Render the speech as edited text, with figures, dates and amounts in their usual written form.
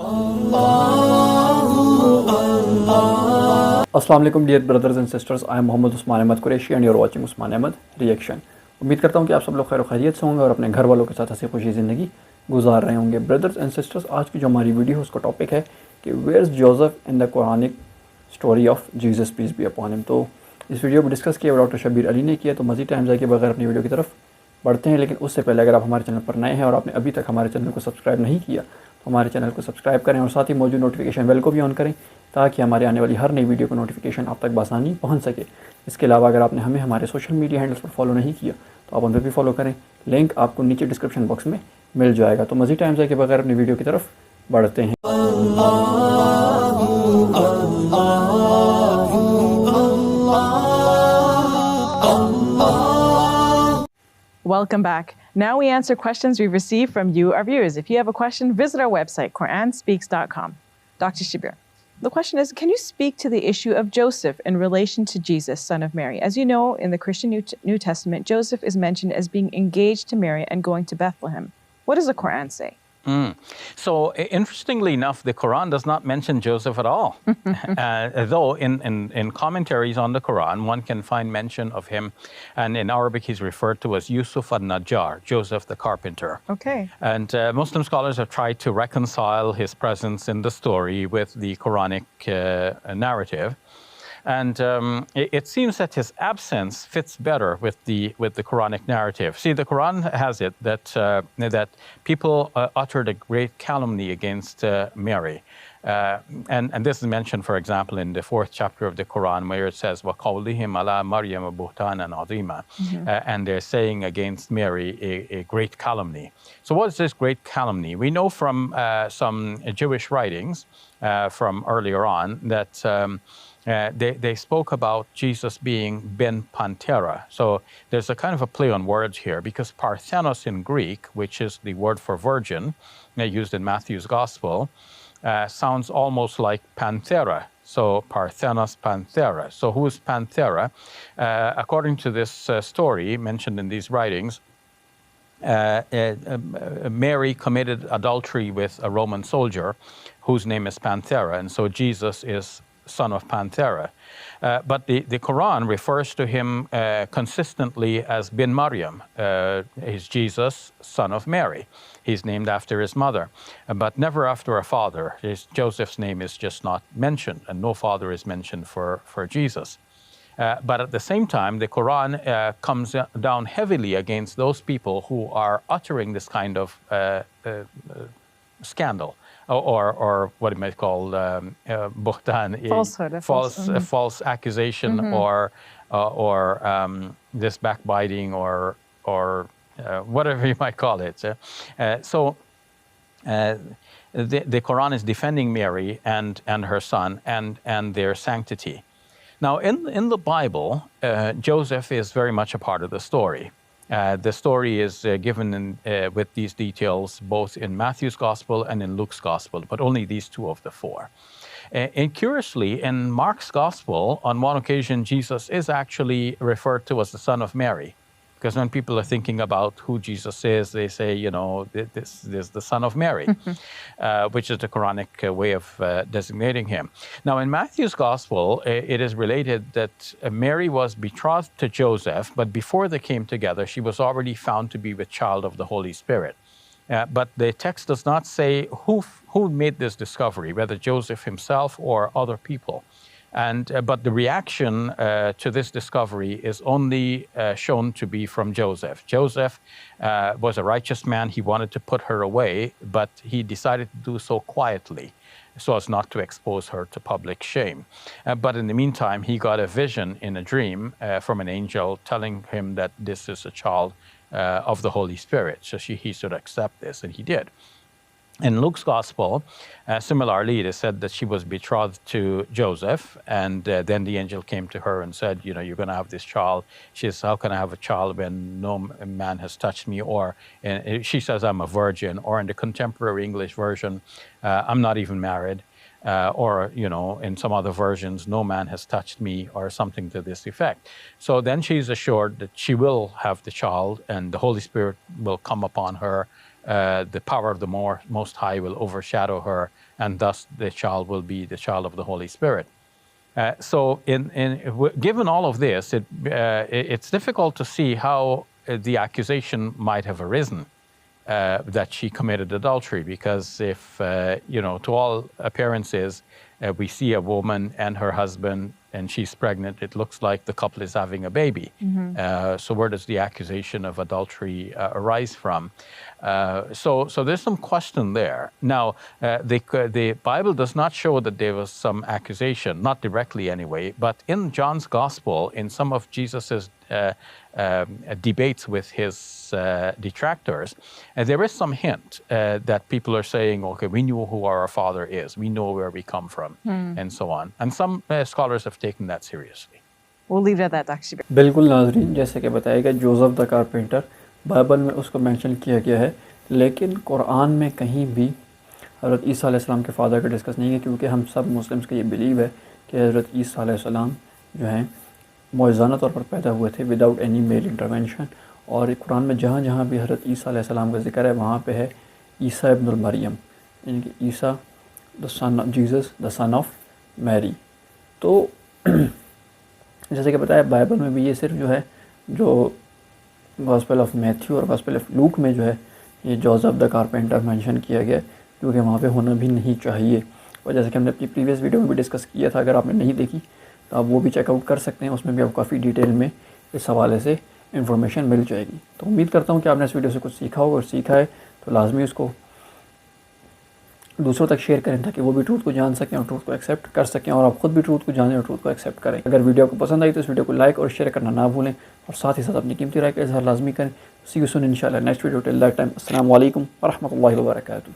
Assalamu alaikum dear brothers and sisters. I am Mohammad Usman Ahmad Qureshi and you are watching Usman Ahmad Reaction. उम्मीद करता हूँ कि आप सब लोग खैर खैरियत से होंगे और अपने घर वालों के साथ हंसी खुशी ज़िंदगी गुजार रहे होंगे। ब्रदर्स एंड सिस्टर्स, आज की जो हमारी वीडियो है उसका टॉपिक है कि where is Joseph in the Quranic story of Jesus peace be upon him. तो इस वीडियो को डिस्कस किया डॉक्टर शबीर अली ने किया। तो मज़ीद टाइम जाए के बगैर अपनी वीडियो की तरफ बढ़ते हैं, लेकिन उससे पहले अगर आप हमारे चैनल पर नए हैं और आपने अभी तक हमारे चैनल को सब्सक्राइब नहीं किया तो हमारे चैनल को सब्सक्राइब करें और साथ ही मौजूद नोटिफिकेशन बेल को भी ऑन करें ताकि हमारे आने वाली हर नई वीडियो को नोटिफिकेशन आप तक बआसानी पहुंच सके। इसके अलावा अगर आपने हमें हमारे सोशल मीडिया हैंडल्स पर फॉलो नहीं किया तो आप उन पर भी फॉलो करें, लिंक आपको नीचे डिस्क्रिप्शन बॉक्स में मिल जाएगा। तो मज़ीद टाइम के बगैर अपनी वीडियो की तरफ बढ़ते हैं। Welcome back. Now we answer questions we've received from you, our viewers. If you have a question, visit our website, QuranSpeaks.com. Dr. Shabir, the question is, can you speak to the issue of Joseph in relation to Jesus, son of Mary? As you know, in the Christian New Testament, Joseph is mentioned as being engaged to Mary and going to Bethlehem. What does the Quran say? So, interestingly enough, the Quran does not mention Joseph at all. Though in commentaries on the Quran, one can find mention of him. And in Arabic, he's referred to as Yusuf al-Najjar, Joseph the carpenter. Okay. And Muslim scholars have tried to reconcile his presence in the story with the Quranic narrative. And it seems that his absence fits better with the Quranic narrative. See, the Quran has it that people uttered a great calumny against Mary. And this is mentioned, for example, in the 4th chapter of the Quran, where it says, وَقَوْلِهِمْ عَلَى مَرْيَمَ بُهْتَانًا عَظِيمًا. And they're saying against Mary a great calumny. So what is this great calumny? We know from some Jewish writings from earlier on that they spoke about Jesus being Ben Pantera. So there's a kind of a play on words here, because Parthenos in Greek, which is the word for virgin, used in Matthew's Gospel, sounds almost like Panthera. So Parthenos, Panthera. So who is Panthera? According to this story mentioned in these writings, Mary committed adultery with a Roman soldier whose name is Panthera, and so Jesus is son of Panthera. But the Quran refers to him consistently as Bin Maryam. He's Jesus, son of Mary. He's named after his mother, but never after a father. Joseph's name is just not mentioned, and no father is mentioned for Jesus. But at the same time, the Quran comes down heavily against those people who are uttering this kind of scandal, or what you might call buhtan, Falsehood, false accusation, or this backbiting, or whatever you might call it. So the Quran is defending Mary and her son and their sanctity. Now, in the Bible, Joseph is very much a part of the story. The story is given with these details both in Matthew's Gospel and in Luke's Gospel, but only these two of the four. And curiously, in Mark's Gospel, on one occasion, Jesus is actually referred to as the son of Mary. Because when people are thinking about who Jesus is, they say, you know, this is the son of Mary, which is the Quranic way of designating him. Now, in Matthew's Gospel, it is related that Mary was betrothed to Joseph, but before they came together, she was already found to be with child of the Holy Spirit. But the text does not say who made this discovery, whether Joseph himself or other people. But the reaction to this discovery is only shown to be from Joseph. Joseph was a righteous man. He wanted to put her away, but he decided to do so quietly so as not to expose her to public shame. But in the meantime, he got a vision in a dream from an angel telling him that this is a child of the Holy Spirit. So he should accept this, and he did. In Luke's Gospel, similarly, it is said that she was betrothed to Joseph, and then the angel came to her and said, you know, you're going to have this child. She says, how can I have a child when no man has touched me? Or she says, I'm a virgin. Or in the contemporary English version, I'm not even married. Or, you know, in some other versions, no man has touched me, or something to this effect. So then she's assured that she will have the child, and the Holy Spirit will come upon her, the power of the Most High will overshadow her, and thus the child will be the child of the Holy Spirit. So given all of this, it's difficult to see how the accusation might have arisen that she committed adultery, because if, to all appearances, we see a woman and her husband and she's pregnant, it looks like the couple is having a baby. So where does the accusation of adultery arise from? So there's some question there. Now, the Bible does not show that there was some accusation, not directly anyway, but in John's Gospel, in some of Jesus's debates with his detractors, there is some hint that people are saying, okay, we knew who our father is, we know where we come from, and so on. And some scholars have taken that seriously. We'll leave it at that, Dr. Shibir. बिल्कुल नाज़रीन, जैसे कि बताया गया Joseph the carpenter Bible में उसको mention किया गया है, लेकिन कुरान में कहीं भी हज़रत ईसा अलैहिस्सलाम के फादर का डिस्कस नहीं है, क्योंकि हम सब मुस्लिम्स का ये बिलीव है कि हज़रत ईसा अलैहिस्सलाम जो हैं मौजज़ाना तौर पर पैदा हुए थे विदाउट एनी मेल इंटरवेंशन। और कुरान में जहाँ जहाँ भी हज़रत ईसा अलैहिस्सलाम का ज़िक्र है वहाँ पे है ईसा इब्नुल मरियम, यानी कि ईसा the son of Jesus the son of Mary. तो जैसे कि बताया बाइबल में भी ये सिर्फ जो है जो गॉस्पेल ऑफ मैथ्यू और गॉस्पेल ऑफ लूक में जो है ये जोसेफ द कारपेंटर मेंशन किया गया, क्योंकि वहाँ पे होना भी नहीं चाहिए। और जैसे कि हमने अपनी प्रीवियस वीडियो में भी डिस्कस किया था, अगर आपने नहीं देखी तो आप वो भी चेकआउट कर सकते हैं, उसमें भी आपको काफ़ी डिटेल में इस हवाले से इन्फॉर्मेशन मिल जाएगी। तो उम्मीद करता हूँ कि आपने इस वीडियो से कुछ सीखा होगा, और सीखा है तो लाजमी उसको दूसरों तक शेयर करें ताकि वो भी ट्रूथ को जान सकें और ट्रूथ को एक्सेप्ट कर सकें, और आप खुद भी ट्रूथ को जानें और ट्रूथ को एक्सेप्ट करें। अगर वीडियो आपको पसंद आई तो इस वीडियो को लाइक और शेयर करना ना भूलें, और साथ ही साथ अपनी कीमती राय का इज़हार लाजमी करें। सी यू सून इंशाल्लाह next video. Till that time, अस्सलामु अलैकुम व रहमतुल्लाहि व बरकातुहू।